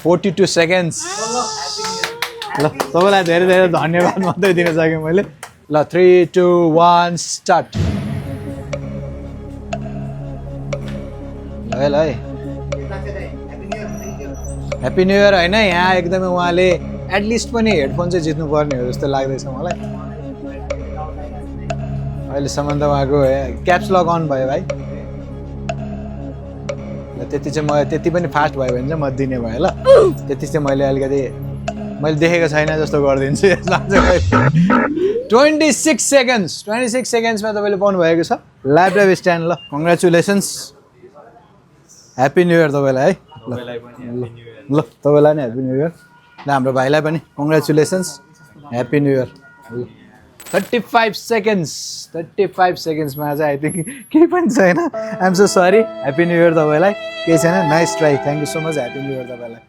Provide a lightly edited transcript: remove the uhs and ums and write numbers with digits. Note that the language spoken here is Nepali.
42 seconds. ल तपाईँलाई धेरै धेरै धन्यवाद मात्रै दिन सकेँ मैले। ल 3 2 1 स्टार्ट। ल है ह्याप्पी न्यू इयर होइन यहाँ एकदमै उहाँले एटलिस्ट पनि हेडफोन चाहिँ जित्नु पर्ने हो जस्तो लाग्दैछ मलाई। अहिलेसम्म त उहाँको क्याप्स लक अन भयो भाइ। त्यति चाहिँ म त्यति पनि फास्ट भयो भने चाहिँ म दिने भयो ल। त्यति चाहिँ मैले अलिकति मैले देखेको छैन जस्तो गरिदिन्छु यसमा चाहिँ। 26 सेकेन्ड्समा तपाईँले पाउनुभएको छ ल्यापटप स्ट्यान्ड। ल कङ्ग्रेचुलेसन्स, ह्याप्पी न्यू इयर तपाईँलाई है। ल तपाईँलाई नि ह्याप्पी न्यू इयर। ल हाम्रो भाइलाई पनि कङ्ग्रेचुलेसन्स, ह्याप्पी न्यू इयर। 35 सेकेन्ड्समा चाहिँ आई थिङ्क केही पनि छैन। I'm so sorry, happy new year तपाईँलाई। केही छैन, nice try, thank you so much, happy new year तपाईँलाई।